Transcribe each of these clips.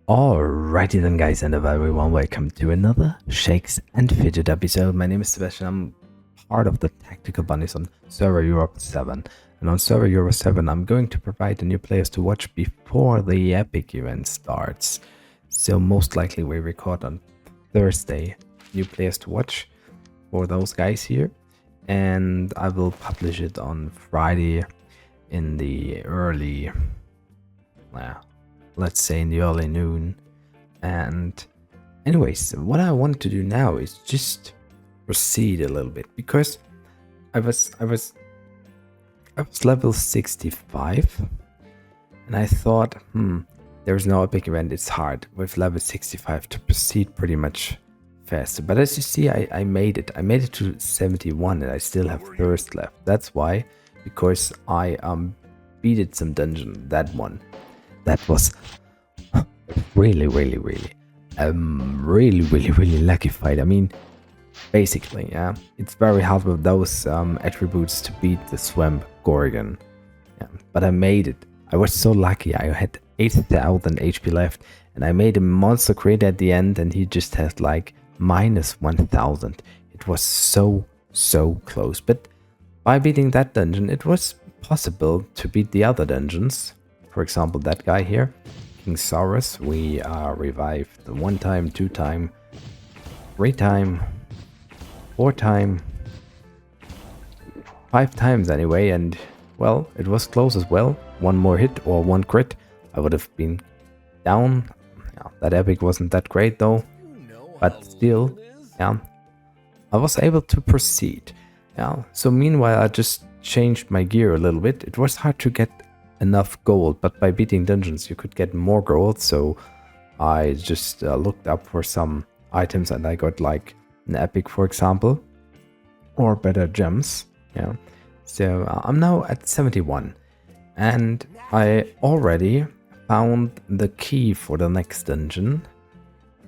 Alrighty then guys, and a very warm welcome to another Shakes and Fidget episode. My name is Sebastian, I'm part of the Tactical Bunnies on server Europe 7. And on server Europe 7 I'm going to provide the new players to watch before the epic event starts. So most likely we record on Thursday, new players to watch for those guys here. And I will publish it on Friday in the early... let's say in the early noon. And anyways, what I want to do now is just proceed a little bit, because I was level 65 and I thought, there's no epic event, it's hard with level 65 to proceed pretty much faster. But as you see, I made it to 71 and I still have thirst left. That's why, because I beated some dungeon. That one, that was really lucky fight. I mean, basically, yeah, it's very hard with those attributes to beat the Swamp Gorgon. Yeah, but I made it. I was so lucky. I had 8,000 HP left, and I made a monster crit at the end, and he just had like minus 1,000. It was so close. But by beating that dungeon, it was possible to beat the other dungeons. For example, that guy here, King Saurus, we revived 1 time, 2 time, 3 time, 4 time, 5 times anyway, and well, it was close as well. 1 more hit or 1 crit, I would have been down. Yeah, that epic wasn't that great though, but still, yeah, I was able to proceed. Yeah, so meanwhile I just changed my gear a little bit. It was hard to get enough gold, but by beating dungeons you could get more gold, so I just looked up for some items and I got like an epic, for example, or better gems. Yeah, so I'm now at 71 and I already found the key for the next dungeon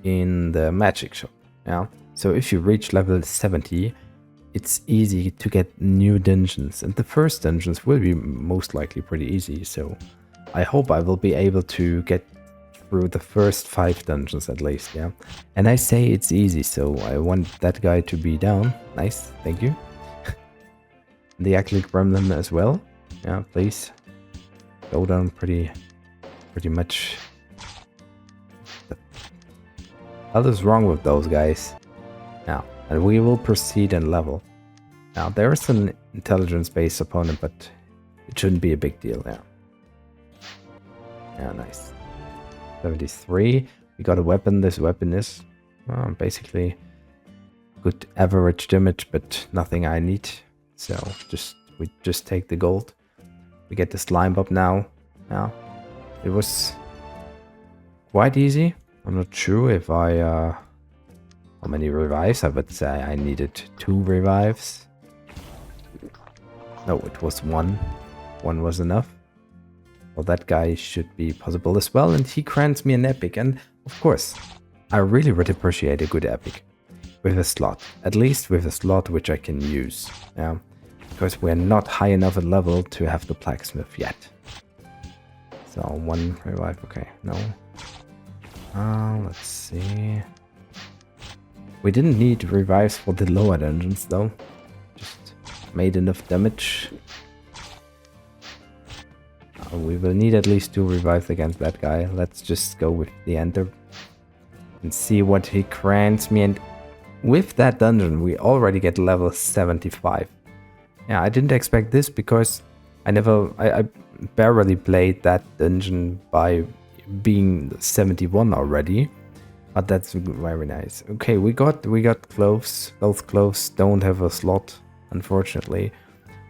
in the magic shop. Yeah, so if you reach level 70, it's easy to get new dungeons, and the first dungeons will be most likely pretty easy, so I hope I will be able to get through the first 5 dungeons at least. Yeah, and I say it's easy, so I want that guy to be down. Nice, thank you. The ugly gremlin as well. Yeah, please go down pretty much. What the hell is wrong with those guys? Now, and we will proceed and level. Now, there is an intelligence-based opponent, but it shouldn't be a big deal. Yeah. Yeah, nice. 73. We got a weapon. This weapon is basically good average damage, but nothing I need. So we just take the gold. We get the slime up now. Yeah, it was quite easy. I'm not sure if I how many revives. I would say I needed 2 revives. No, it was 1. 1 was enough. Well, that guy should be possible as well, and he grants me an epic. And of course, I really would appreciate a good epic with a slot. At least with a slot which I can use. Yeah, because we're not high enough in level to have the blacksmith yet. So 1 revive. Okay, no. Let's see. We didn't need revives for the lower dungeons though. Just made enough damage. We will need at least 2 revives against that guy. Let's just go with the enter and see what he grants me. And with that dungeon we already get level 75. Yeah, I didn't expect this because I barely played that dungeon by being 71 already. But that's very nice. Okay, we got cloves. Both cloves don't have a slot, unfortunately.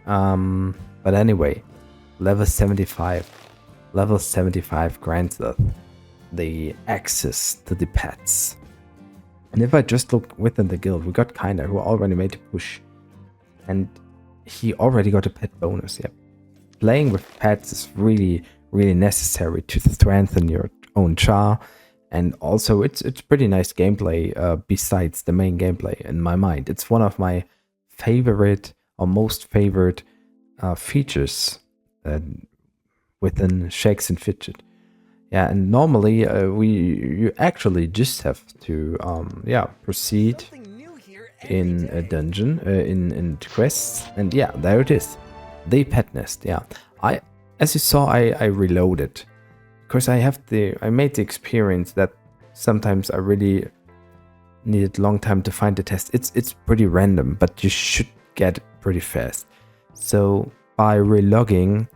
But anyway, level 75. Level 75 grants us the access to the pets. And if I just look within the guild, we got Kinda, who already made a push. And he already got a pet bonus. Yep. Playing with pets is really necessary to strengthen your own char. And also, it's pretty nice gameplay besides the main gameplay in my mind. It's one of my favorite or most favorite features within Shakes and Fidget. Yeah, and normally you actually just have to proceed in a dungeon in quests, and yeah, there it is, the pet nest. Yeah, as you saw, I reloaded because I made the experience that sometimes I really needed long time to find the test. It's pretty random, but you should get it pretty fast. So by relogging,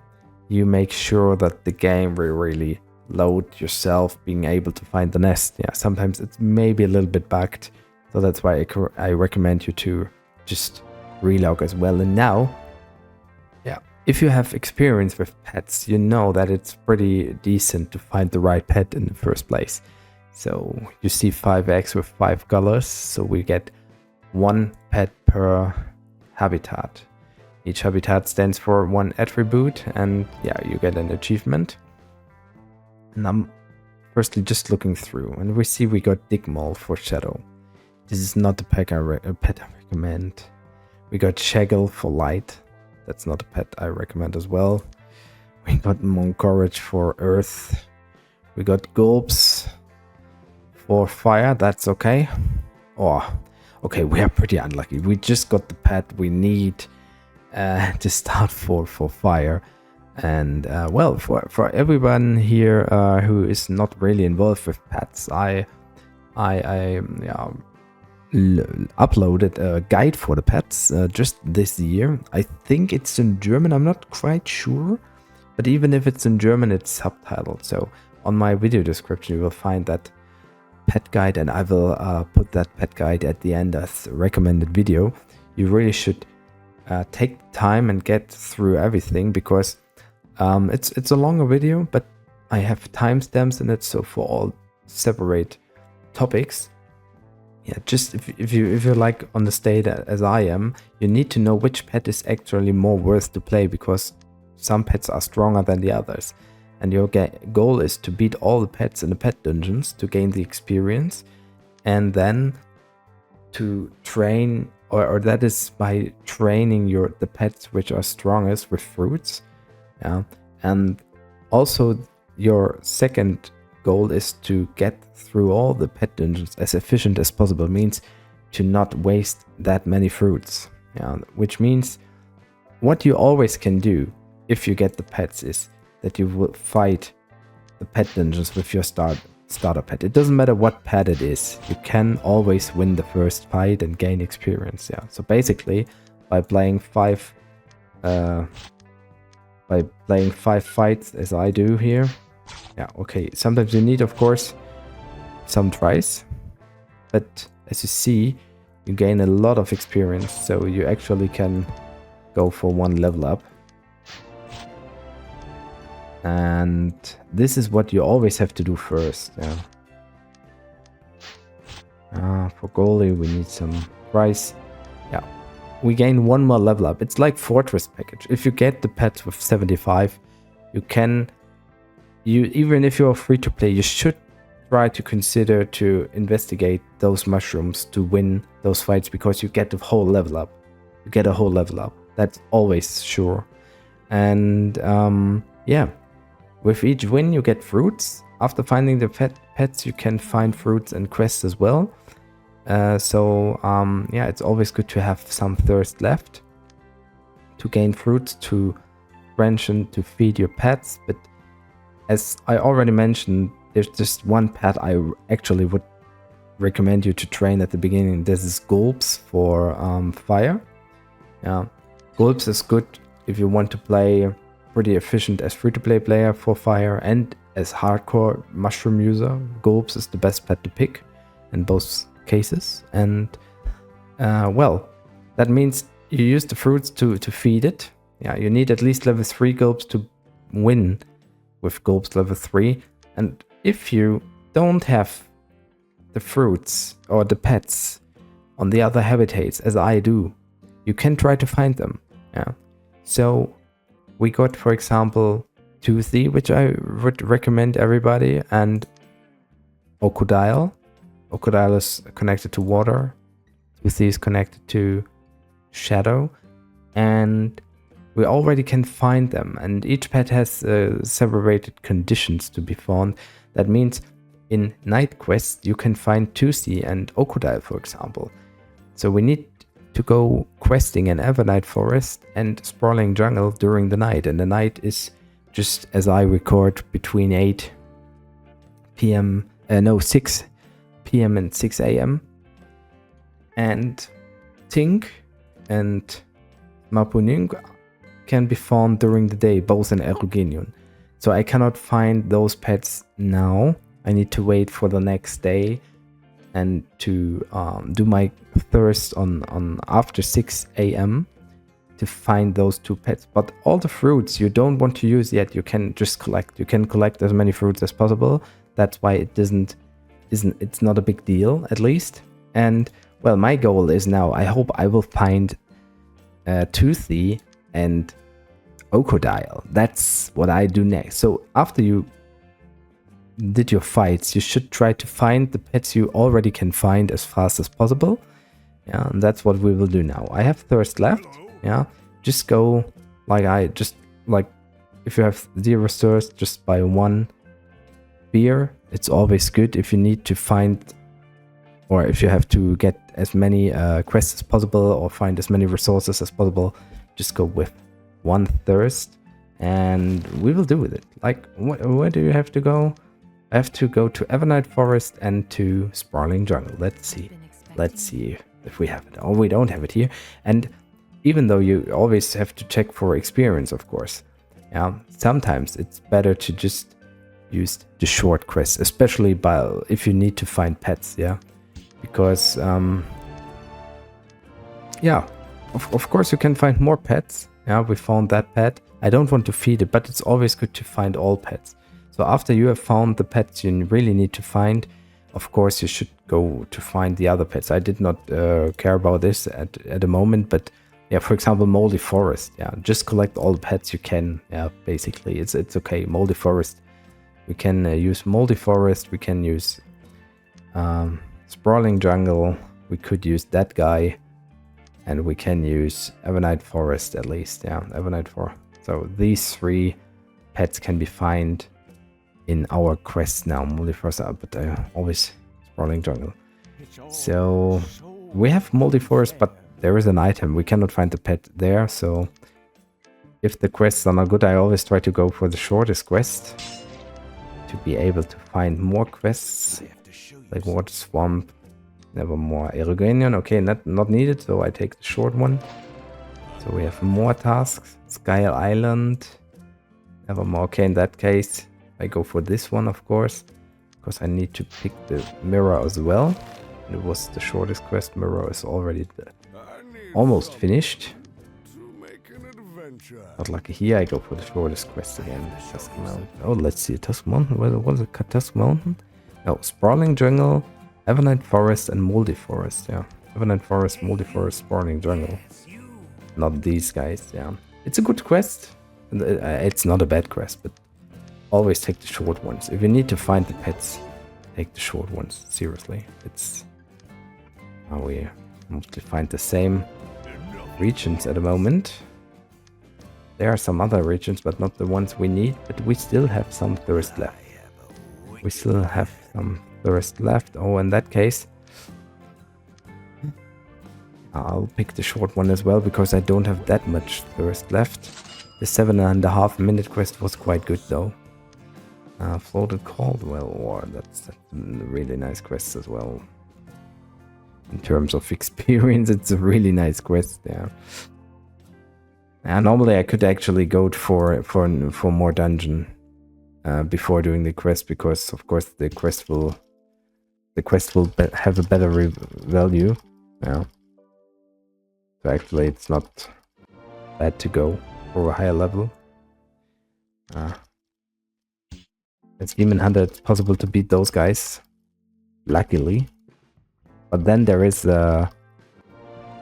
you make sure that the game will really load yourself being able to find the nest. Yeah, sometimes it's maybe a little bit bugged, so that's why I recommend you to just relog as well. And now, yeah, if you have experience with pets, you know that it's pretty decent to find the right pet in the first place. So you see 5 eggs with 5 colors, so we get 1 pet per habitat. Each habitat stands for 1 attribute, and yeah, you get an achievement. And I'm firstly just looking through, and we see we got Digmole for Shadow. This is not the pet I recommend. We got Shaggle for Light. That's not a pet I recommend as well. We got Moncourage for Earth. We got Gulps for Fire. That's okay. Oh, okay, we are pretty unlucky. We just got the pet we need to start for Fire. And well, for everyone here who is not really involved with pets, I uploaded a guide for the pets just this year. I think it's in German, I'm not quite sure, but even if it's in German, it's subtitled. So on my video description, you will find that pet guide, and I will put that pet guide at the end as a recommended video. You really should take the time and get through everything, because it's a longer video, but I have timestamps in it, so for all separate topics. Yeah, just if you're like on the state as I am, you need to know which pet is actually more worth to play, because some pets are stronger than the others. And your goal is to beat all the pets in the pet dungeons to gain the experience, and then to train, or that is by training the pets which are strongest with fruits. Yeah, and also your second goal is to get through all the pet dungeons as efficient as possible. Means to not waste that many fruits. Yeah, which means what you always can do if you get the pets is that you will fight the pet dungeons with your starter pet. It doesn't matter what pet it is, you can always win the first fight and gain experience. Yeah, so basically by playing 5 fights as I do here. Yeah, okay, sometimes you need, of course, some tries, but as you see, you gain a lot of experience, so you actually can go for 1 level up. And this is what you always have to do first. Yeah. For goalie, we need some price. Yeah, we gain 1 more level up. It's like Fortress package. If you get the pets with 75, even if you're free to play, you should try to consider to investigate those mushrooms to win those fights, because you get the whole level up. You get a whole level up. That's always sure. And yeah, with each win you get fruits. After finding the pets, you can find fruits and quests as well. Yeah, it's always good to have some thirst left to gain fruits, to branch and to feed your pets. But as I already mentioned, there's just 1 pet I actually would recommend you to train at the beginning. This is Gulps for Fire. Yeah, Gulps is good if you want to play pretty efficient as free-to-play player for Fire, and as hardcore mushroom user, Gulps is the best pet to pick in both cases. And well, that means you use the fruits to feed it. Yeah, you need at least level 3 Gulps to win with Gulps level 3. And if you don't have the fruits or the pets on the other habitats, as I do, you can try to find them. Yeah, so we got, for example, Toothy, which I would recommend everybody, and Ocodile. Ocodile is connected to water. Toothy is connected to shadow. And we already can find them, and each pet has separated conditions to be found. That means in night quests you can find Tusi and Okodile, for example. So we need to go questing in Evernight Forest and Sprawling Jungle during the night, and the night is just as I record between 8 p.m. 6 p.m. and 6 a.m. and Tink and Mapuning can be found during the day, both in Erugenion. So I cannot find those pets now. I need to wait for the next day and to do my thirst on after 6 a.m. to find those 2 pets. But all the fruits you don't want to use yet, you can just collect. You can collect as many fruits as possible. That's why it's not a big deal, at least. And well, my goal is now, I hope I will find Toothy and Okodile. That's what I do next. So after you did your fights, you should try to find the pets you already can find as fast as possible. Yeah, and that's what we will do now. I have thirst left. Yeah, just go like if you have 0 thirst, just buy 1 beer. It's always good if you need to find, or if you have to get as many quests as possible or find as many resources as possible, just go with 1 thirst and we will do with it. Like, where do you have to go? I have to go to Evernight Forest and to Sprawling Jungle. Let's see if we have it. Oh, we don't have it here. And even though you always have to check for experience, of course, yeah, sometimes it's better to just use the short quests, especially if you need to find pets, yeah, because yeah, of course you can find more pets. Yeah, we found that pet. I don't want to feed it, but it's always good to find all pets. So after you have found the pets you really need to find, of course you should go to find the other pets. I did not care about this at the moment, but yeah, for example, Moldy Forest. Yeah, just collect all the pets you can. Yeah, basically, it's okay. Moldy Forest. We can use Moldy Forest. We can use Sprawling Jungle. We could use that guy, and we can use Evernight Forest at least. Yeah, Evernight Forest. So these 3 pets can be found in our quest now. Moldy Forest, but always Sprawling Jungle. So we have Moldy Forest, but there is an item. We cannot find the pet there. So if the quests are not good, I always try to go for the shortest quest to be able to find more quests, like Water Swamp, Nevermore, Erugenion. Okay, not needed, so I take the short one. So we have more tasks. Sky Island, Nevermore. Okay, in that case, I go for this one, of course, because I need to pick the mirror as well. And it was the shortest quest. Mirror is already almost finished. Not lucky here, I go for the shortest quest again. Tusk Mountain. Oh, let's see. Tusk Mountain. Where was it? Tusk Mountain? No, Sprawling Jungle, Evernight Forest, and Moldy Forest. Yeah, Evernight Forest, Moldy Forest, Sprawling Jungle. Not these guys. Yeah, it's a good quest. It's not a bad quest, but always take the short ones. If you need to find the pets, take the short ones. Seriously, it's how we mostly find the same regions at the moment. There are some other regions, but not the ones we need. But we still have some thirst left. We still have some thirst left. Oh, in that case, I'll pick the short one as well, because I don't have that much thirst left. The 7.5 minute quest was quite good though. Floated Caldwell War. That's a really nice quest as well. In terms of experience, it's a really nice quest. Yeah. Normally I could actually go for more dungeon before doing the quest, because of course the quest will have a better value. Yeah. So actually it's not bad to go for a higher level. As Demon Hunter, it's possible to beat those guys, luckily. But then there is a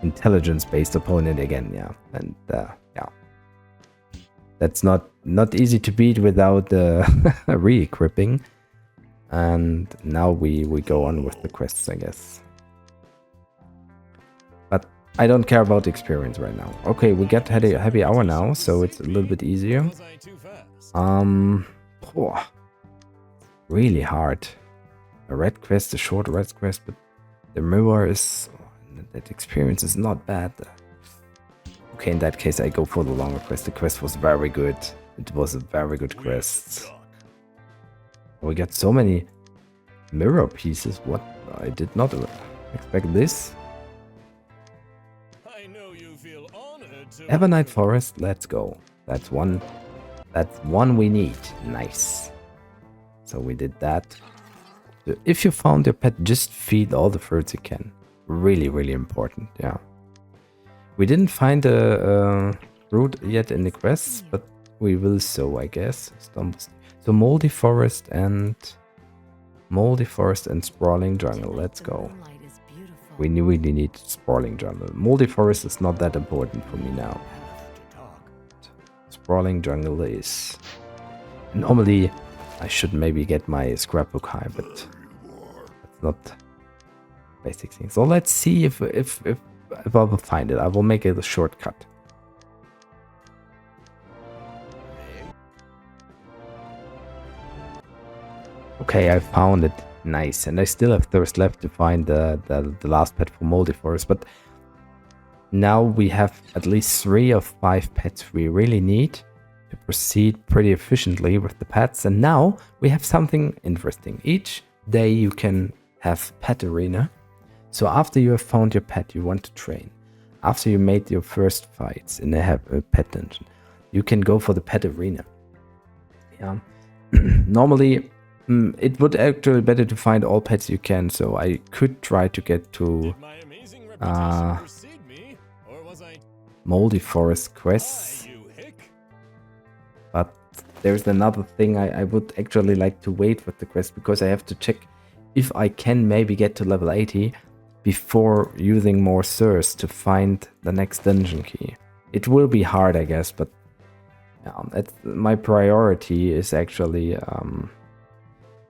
intelligence-based opponent again, yeah, and yeah, that's not easy to beat without re-equipping. And now we go on with the quests, I guess. But I don't care about the experience right now. Okay, we get happy hour now, so it's a little bit easier. Oh, really hard. A red quest, a short red quest, but the mirror is... that experience is not bad. Okay, in that case, I go for the longer quest. The quest was very good. It was a very good quest. We got so many mirror pieces. What? I did not expect this. Evernight Forest, let's go. That's one we need. Nice. So we did that. So if you found your pet, just feed all the fruits you can. Really, really important, yeah. We didn't find a fruit yet in the quests, but we will so, I guess. So moldy forest and sprawling jungle. Let's go. We really need sprawling jungle. Moldy forest is not that important for me now. Sprawling jungle is... Normally, I should maybe get my scrapbook high, but that's not basic thing. So let's see if I will find it. I will make it a shortcut. Okay, I found it. Nice. And I still have thirst left to find the last pet for Moldy Forest. But now we have at least 3 of 5 pets we really need to proceed pretty efficiently with the pets. And now we have something interesting. Each day you can have pet arena. So after you have found your pet you want to train, after you made your first fights in a pet dungeon, you can go for the pet arena. Yeah. Normally, it would actually better to find all pets you can, so I could try to get to Moldy Forest quests. But there's another thing, I would actually like to wait with the quest, because I have to check if I can maybe get to level 80 before using more thirst to find the next dungeon key. It will be hard, I guess, but yeah, my priority is actually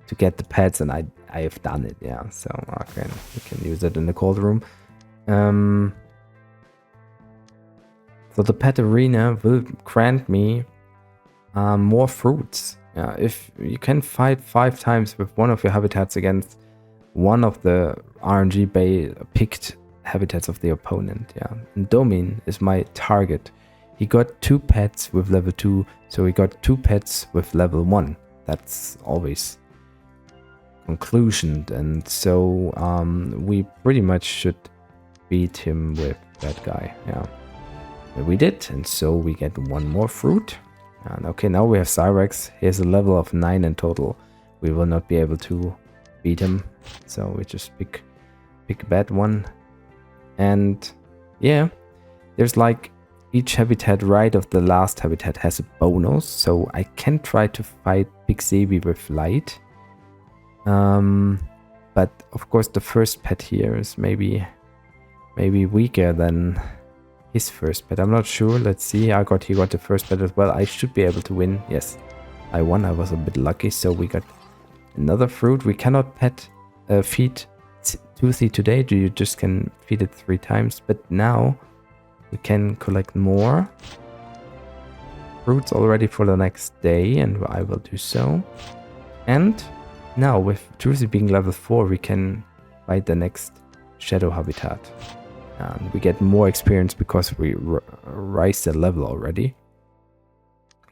to get the pets, and I have done it, yeah. So okay, we can use it in the cold room. So the pet arena will grant me more fruits. Yeah, if you can fight 5 times with one of your habitats against one of the RNG picked habitats of the opponent. Yeah, and Domin is my target. He got 2 pets with level 2, so he got 2 pets with level 1. That's always conclusion, and so we pretty much should beat him with that guy. Yeah, but we did, and so we get 1 more fruit. And okay, now we have Cyrex. He has a level of 9 in total. We will not be able to beat him, so we just pick a bad one. And yeah, there's like each habitat right of the last habitat has a bonus, so I can try to fight Big Zebi with light. But of course the first pet here is maybe weaker than his first pet. I'm not sure. Let's see. He got the first pet as well. I should be able to win. Yes, I won. I was a bit lucky. So we got another fruit. We cannot feed Toothy today. You just can feed it 3 times. But now we can collect more fruits already for the next day, and I will do so. And now with Toothy being level 4, we can fight the next shadow habitat. And we get more experience because we rise the level already.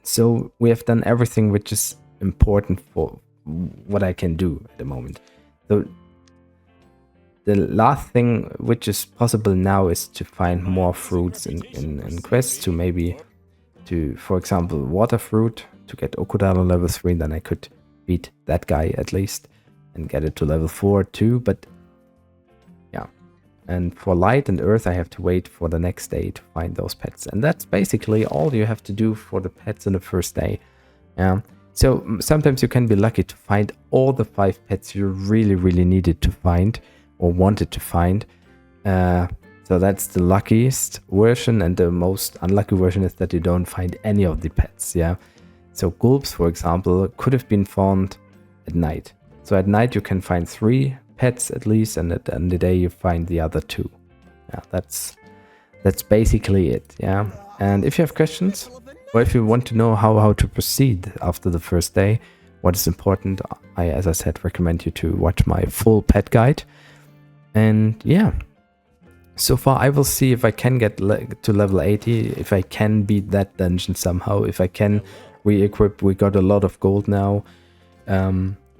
So we have done everything which is important for what I can do at the moment. So the last thing which is possible now is to find more fruits in quests, to maybe for example, water fruit, to get Okodalo level 3, then I could beat that guy at least and get it to level 4 too. But yeah, and for light and earth I have to wait for the next day to find those pets, and that's basically all you have to do for the pets in the first day. Yeah, so sometimes you can be lucky to find all the 5 pets you really needed to find or wanted to find. So that's the luckiest version, and the most unlucky version is that you don't find any of the pets. Yeah, so Gulps, for example, could have been found at night. So at night you can find 3 pets at least, and at the end of the day you find the other 2. Yeah, that's that's basically it, yeah. And if you have questions, or if you want to know how to proceed after the first day, what is important, I, as I said, recommend you to watch my full pet guide. And yeah, so far I will see if I can get to level 80, if I can beat that dungeon somehow, if I can re-equip. We got a lot of gold now.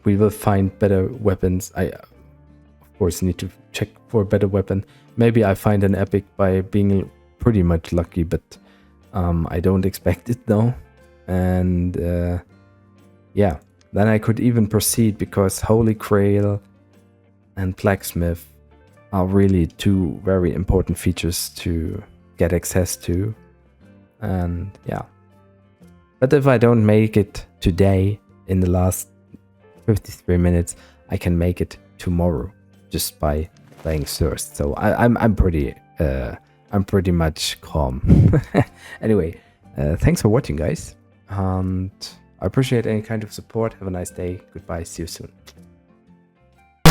We will find better weapons. I, of course, need to check for a better weapon. Maybe I find an epic by being pretty much lucky, but I don't expect it though. And yeah, then I could even proceed, because Holy Grail and Blacksmith are really two very important features to get access to. And yeah, but if I don't make it today in the last 53 minutes, I can make it tomorrow just by playing Thirst. So I'm pretty much calm. Anyway, thanks for watching, guys, and I appreciate any kind of support. Have a nice day. Goodbye. See you soon.